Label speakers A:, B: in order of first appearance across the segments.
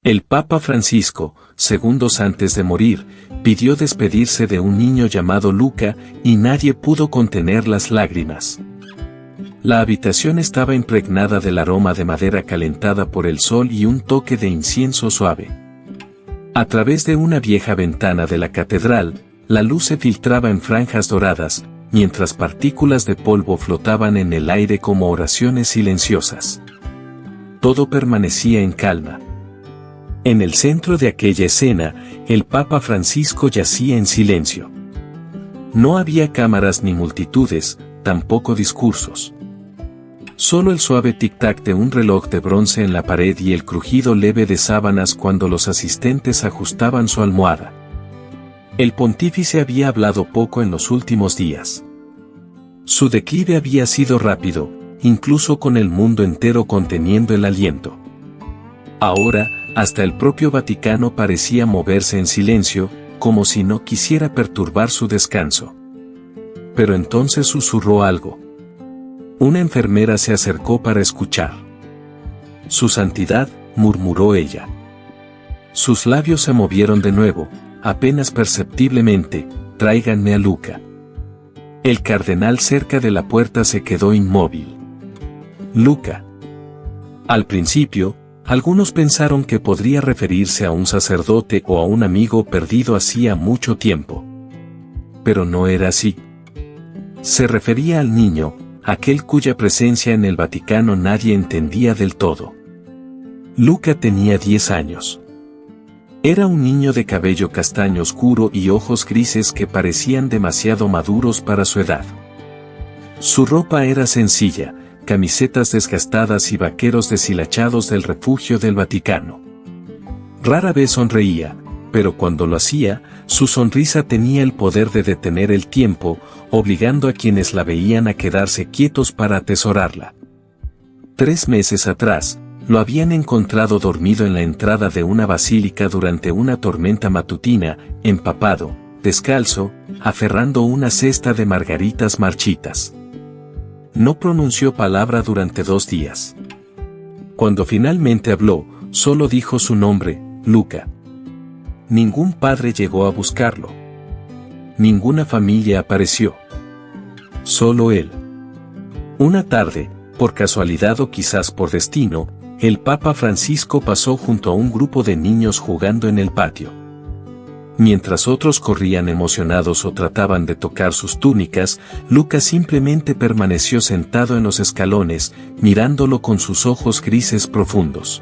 A: El Papa Francisco, segundos antes de morir, pidió despedirse de un niño llamado Luca y nadie pudo contener las lágrimas. La habitación estaba impregnada del aroma de madera calentada por el sol y un toque de incienso suave. A través de una vieja ventana de la catedral, la luz se filtraba en franjas doradas, mientras partículas de polvo flotaban en el aire como oraciones silenciosas. Todo permanecía en calma. En el centro de aquella escena, el Papa Francisco yacía en silencio. No había cámaras ni multitudes, tampoco discursos. Solo el suave tic-tac de un reloj de bronce en la pared y el crujido leve de sábanas cuando los asistentes ajustaban su almohada. El pontífice había hablado poco en los últimos días. Su declive había sido rápido, incluso con el mundo entero conteniendo el aliento. Ahora, hasta el propio Vaticano parecía moverse en silencio, como si no quisiera perturbar su descanso. Pero entonces susurró algo. Una enfermera se acercó para escuchar. «Su santidad», murmuró ella. Sus labios se movieron de nuevo, apenas perceptiblemente. «Tráiganme a Luca». El cardenal cerca de la puerta se quedó inmóvil. Luca. Al principio, algunos pensaron que podría referirse a un sacerdote o a un amigo perdido hacía mucho tiempo. Pero no era así. Se refería al niño, aquel cuya presencia en el Vaticano nadie entendía del todo. Luca tenía 10 años. Era un niño de cabello castaño oscuro y ojos grises que parecían demasiado maduros para su edad. Su ropa era sencilla, camisetas desgastadas y vaqueros deshilachados del refugio del Vaticano. Rara vez sonreía, pero cuando lo hacía, su sonrisa tenía el poder de detener el tiempo, obligando a quienes la veían a quedarse quietos para atesorarla. 3 meses atrás, lo habían encontrado dormido en la entrada de una basílica durante una tormenta matutina, empapado, descalzo, aferrando una cesta de margaritas marchitas. No pronunció palabra durante 2 días. Cuando finalmente habló, solo dijo su nombre, Luca. Ningún padre llegó a buscarlo. Ninguna familia apareció. Solo él. Una tarde, por casualidad o quizás por destino, el Papa Francisco pasó junto a un grupo de niños jugando en el patio. Mientras otros corrían emocionados o trataban de tocar sus túnicas, Luca simplemente permaneció sentado en los escalones, mirándolo con sus ojos grises profundos.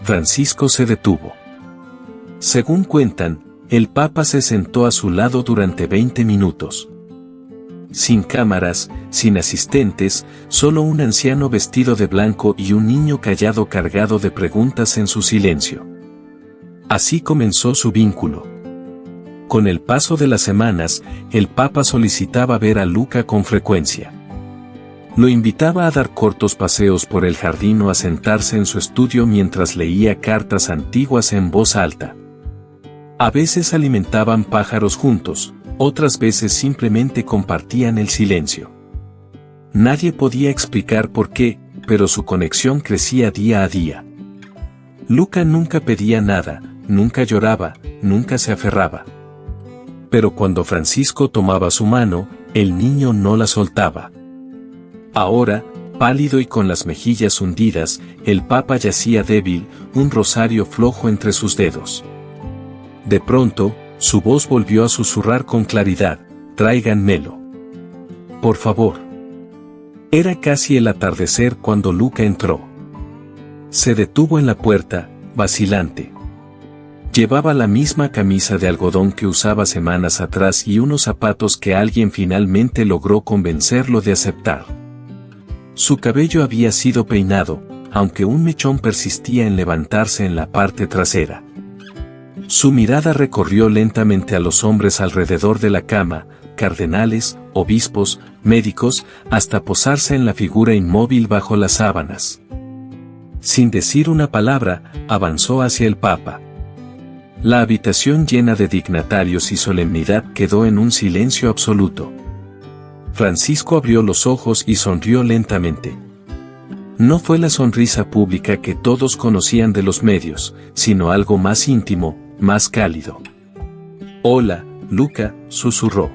A: Francisco se detuvo. Según cuentan, el Papa se sentó a su lado durante 20 minutos. Sin cámaras, sin asistentes, solo un anciano vestido de blanco y un niño callado cargado de preguntas en su silencio. Así comenzó su vínculo. Con el paso de las semanas, el Papa solicitaba ver a Luca con frecuencia. Lo invitaba a dar cortos paseos por el jardín o a sentarse en su estudio mientras leía cartas antiguas en voz alta. A veces alimentaban pájaros juntos, otras veces simplemente compartían el silencio. Nadie podía explicar por qué, pero su conexión crecía día a día. Luca nunca pedía nada, nunca lloraba, nunca se aferraba. Pero cuando Francisco tomaba su mano, el niño no la soltaba. Ahora, pálido y con las mejillas hundidas, el Papa yacía débil, un rosario flojo entre sus dedos. De pronto, su voz volvió a susurrar con claridad, «Tráiganmelo. Por favor». Era casi el atardecer cuando Luca entró. Se detuvo en la puerta, vacilante. Llevaba la misma camisa de algodón que usaba semanas atrás y unos zapatos que alguien finalmente logró convencerlo de aceptar. Su cabello había sido peinado, aunque un mechón persistía en levantarse en la parte trasera. Su mirada recorrió lentamente a los hombres alrededor de la cama, cardenales, obispos, médicos, hasta posarse en la figura inmóvil bajo las sábanas. Sin decir una palabra, avanzó hacia el Papa. La habitación llena de dignatarios y solemnidad quedó en un silencio absoluto. Francisco abrió los ojos y sonrió lentamente. No fue la sonrisa pública que todos conocían de los medios, sino algo más íntimo, más cálido. «Hola, Luca», susurró.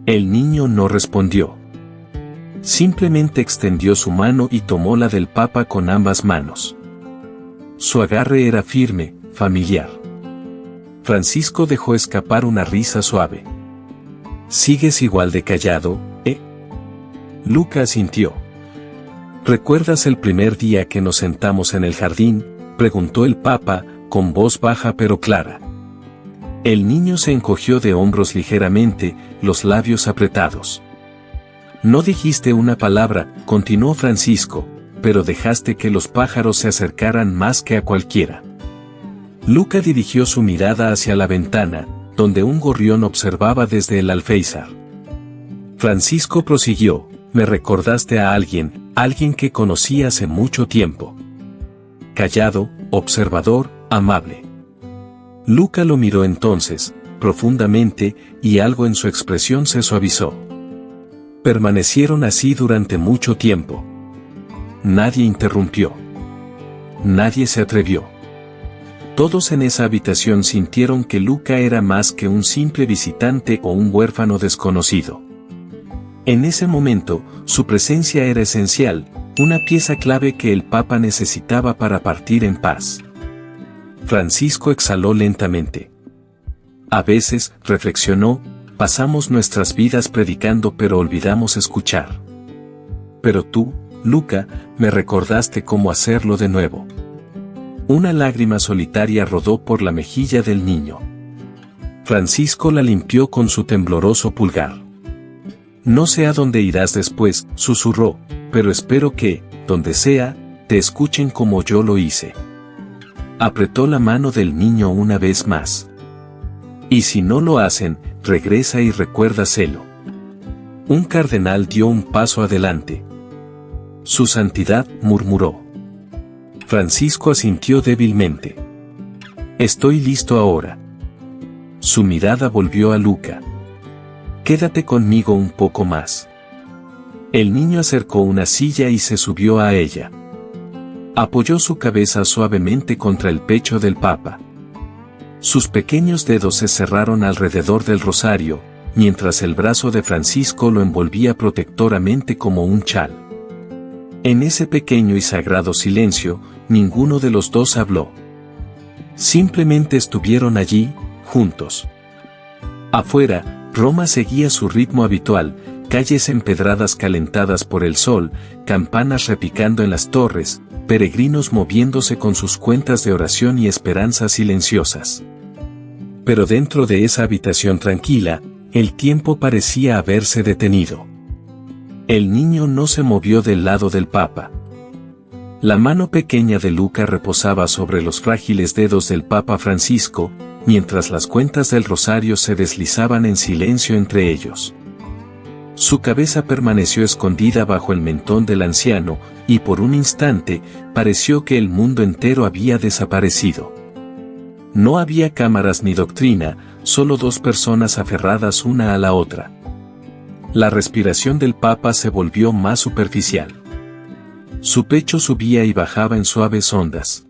A: El niño no respondió. Simplemente extendió su mano y tomó la del Papa con ambas manos. Su agarre era firme, familiar. Francisco dejó escapar una risa suave. «¿Sigues igual de callado, eh?» Luca asintió. «¿Recuerdas el primer día que nos sentamos en el jardín?», preguntó el Papa, con voz baja pero clara. El niño se encogió de hombros ligeramente, los labios apretados. «No dijiste una palabra», continuó Francisco, «pero dejaste que los pájaros se acercaran más que a cualquiera». Luca dirigió su mirada hacia la ventana, donde un gorrión observaba desde el alféizar. Francisco prosiguió: «Me recordaste a alguien que conocí hace mucho tiempo. Callado, observador, amable». Luca lo miró entonces, profundamente, y algo en su expresión se suavizó. Permanecieron así durante mucho tiempo. Nadie interrumpió. Nadie se atrevió. Todos en esa habitación sintieron que Luca era más que un simple visitante o un huérfano desconocido. En ese momento, su presencia era esencial, una pieza clave que el Papa necesitaba para partir en paz. Francisco exhaló lentamente. A veces, reflexionó, pasamos nuestras vidas predicando pero olvidamos escuchar. Pero tú, Luca, me recordaste cómo hacerlo de nuevo. Una lágrima solitaria rodó por la mejilla del niño. Francisco la limpió con su tembloroso pulgar. «No sé a dónde irás después», susurró, «pero espero que, donde sea, te escuchen como yo lo hice». Apretó la mano del niño una vez más. «Y si no lo hacen, regresa y recuérdaselo». Un cardenal dio un paso adelante. «Su santidad», murmuró. Francisco asintió débilmente. «Estoy listo ahora». Su mirada volvió a Luca. «Quédate conmigo un poco más». El niño acercó una silla y se subió a ella. Apoyó su cabeza suavemente contra el pecho del Papa. Sus pequeños dedos se cerraron alrededor del rosario, mientras el brazo de Francisco lo envolvía protectoramente como un chal. En ese pequeño y sagrado silencio, ninguno de los dos habló. Simplemente estuvieron allí, juntos. Afuera, Roma seguía su ritmo habitual, calles empedradas calentadas por el sol, campanas repicando en las torres, peregrinos moviéndose con sus cuentas de oración y esperanzas silenciosas. Pero dentro de esa habitación tranquila, el tiempo parecía haberse detenido. El niño no se movió del lado del Papa. La mano pequeña de Luca reposaba sobre los frágiles dedos del Papa Francisco, mientras las cuentas del rosario se deslizaban en silencio entre ellos. Su cabeza permaneció escondida bajo el mentón del anciano, y por un instante, pareció que el mundo entero había desaparecido. No había cámaras ni doctrina, solo dos personas aferradas una a la otra. La respiración del Papa se volvió más superficial. Su pecho subía y bajaba en suaves ondas.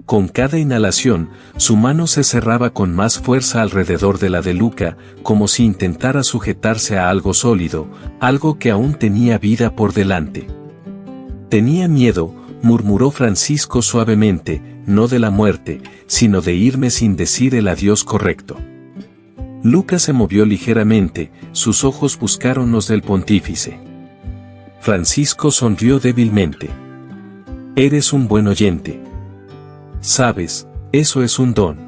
A: Con cada inhalación, su mano se cerraba con más fuerza alrededor de la de Luca, como si intentara sujetarse a algo sólido, algo que aún tenía vida por delante. «Tenía miedo», murmuró Francisco suavemente, «no de la muerte, sino de irme sin decir el adiós correcto». Luca se movió ligeramente, sus ojos buscaron los del pontífice. Francisco sonrió débilmente. «Eres un buen oyente. Sabes, eso es un don».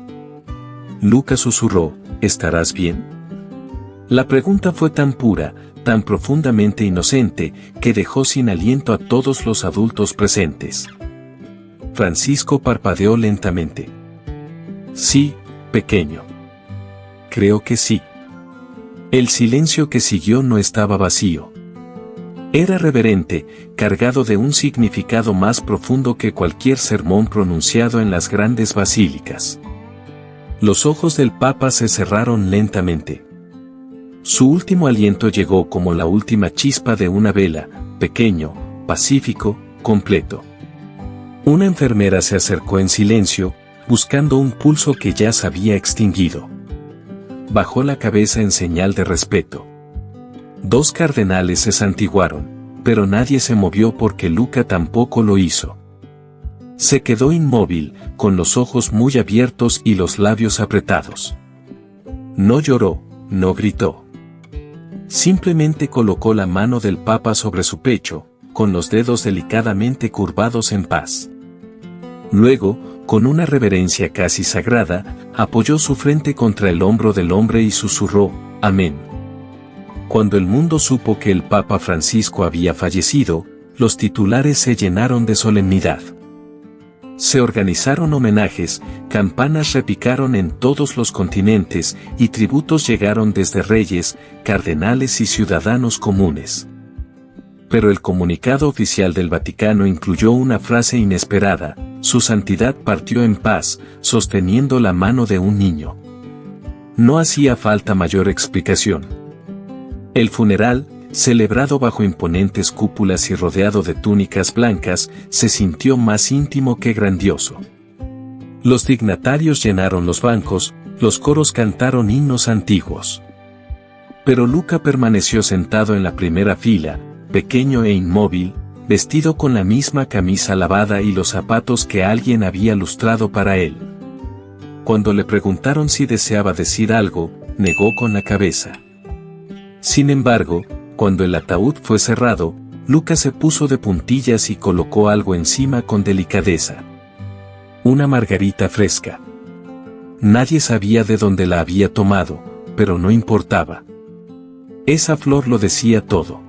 A: Luca susurró, «¿Estarás bien?». La pregunta fue tan pura, tan profundamente inocente, que dejó sin aliento a todos los adultos presentes. Francisco parpadeó lentamente. «Sí, pequeño. Creo que sí». El silencio que siguió no estaba vacío. Era reverente, cargado de un significado más profundo que cualquier sermón pronunciado en las grandes basílicas. Los ojos del Papa se cerraron lentamente. Su último aliento llegó como la última chispa de una vela, pequeño, pacífico, completo. Una enfermera se acercó en silencio, buscando un pulso que ya se había extinguido. Bajó la cabeza en señal de respeto. 2 cardenales se santiguaron, pero nadie se movió porque Luca tampoco lo hizo. Se quedó inmóvil, con los ojos muy abiertos y los labios apretados. No lloró, no gritó. Simplemente colocó la mano del Papa sobre su pecho, con los dedos delicadamente curvados en paz. Luego, con una reverencia casi sagrada, apoyó su frente contra el hombro del hombre y susurró, «Amén». Cuando el mundo supo que el Papa Francisco había fallecido, los titulares se llenaron de solemnidad. Se organizaron homenajes, campanas repicaron en todos los continentes y tributos llegaron desde reyes, cardenales y ciudadanos comunes. Pero el comunicado oficial del Vaticano incluyó una frase inesperada: «Su Santidad partió en paz, sosteniendo la mano de un niño». No hacía falta mayor explicación. El funeral, celebrado bajo imponentes cúpulas y rodeado de túnicas blancas, se sintió más íntimo que grandioso. Los dignatarios llenaron los bancos, los coros cantaron himnos antiguos. Pero Luca permaneció sentado en la primera fila, pequeño e inmóvil, vestido con la misma camisa lavada y los zapatos que alguien había lustrado para él. Cuando le preguntaron si deseaba decir algo, negó con la cabeza. Sin embargo, cuando el ataúd fue cerrado, Luca se puso de puntillas y colocó algo encima con delicadeza. Una margarita fresca. Nadie sabía de dónde la había tomado, pero no importaba. Esa flor lo decía todo.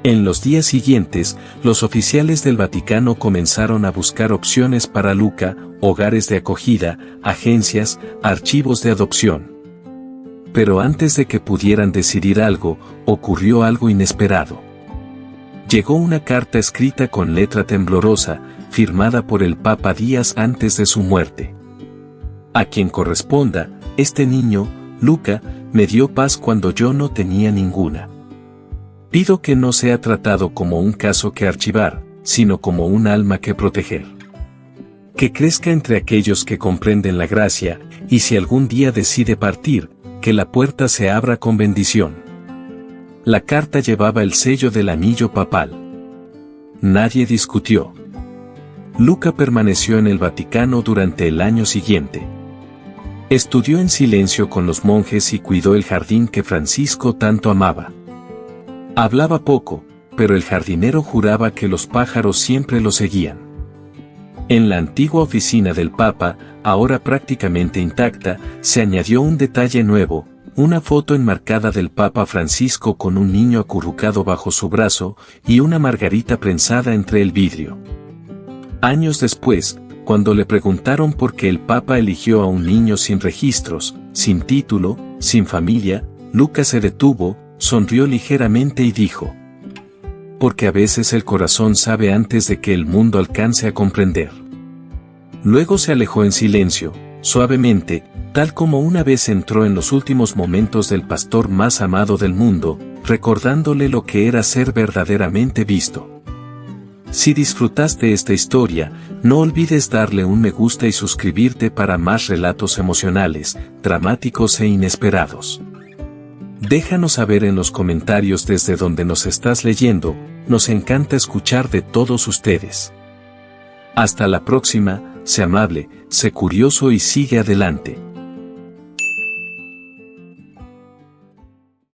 A: En los días siguientes, los oficiales del Vaticano comenzaron a buscar opciones para Luca, hogares de acogida, agencias, archivos de adopción. Pero antes de que pudieran decidir algo, ocurrió algo inesperado. Llegó una carta escrita con letra temblorosa, firmada por el Papa días antes de su muerte. A quien corresponda, este niño, Luca, me dio paz cuando yo no tenía ninguna. Pido que no sea tratado como un caso que archivar, sino como un alma que proteger. Que crezca entre aquellos que comprenden la gracia, y si algún día decide partir, que la puerta se abra con bendición. La carta llevaba el sello del anillo papal. Nadie discutió. Luca permaneció en el Vaticano durante el año siguiente. Estudió en silencio con los monjes y cuidó el jardín que Francisco tanto amaba. Hablaba poco, pero el jardinero juraba que los pájaros siempre lo seguían. En la antigua oficina del Papa, ahora prácticamente intacta, se añadió un detalle nuevo, una foto enmarcada del Papa Francisco con un niño acurrucado bajo su brazo y una margarita prensada entre el vidrio. Años después, cuando le preguntaron por qué el Papa eligió a un niño sin registros, sin título, sin familia, Luca se detuvo, sonrió ligeramente y dijo: «Porque a veces el corazón sabe antes de que el mundo alcance a comprender». Luego se alejó en silencio, suavemente, tal como una vez entró en los últimos momentos del pastor más amado del mundo, recordándole lo que era ser verdaderamente visto. Si disfrutaste esta historia, no olvides darle un me gusta y suscribirte para más relatos emocionales, dramáticos e inesperados. Déjanos saber en los comentarios desde donde nos estás leyendo, nos encanta escuchar de todos ustedes. Hasta la próxima, sé amable, sé curioso y sigue adelante.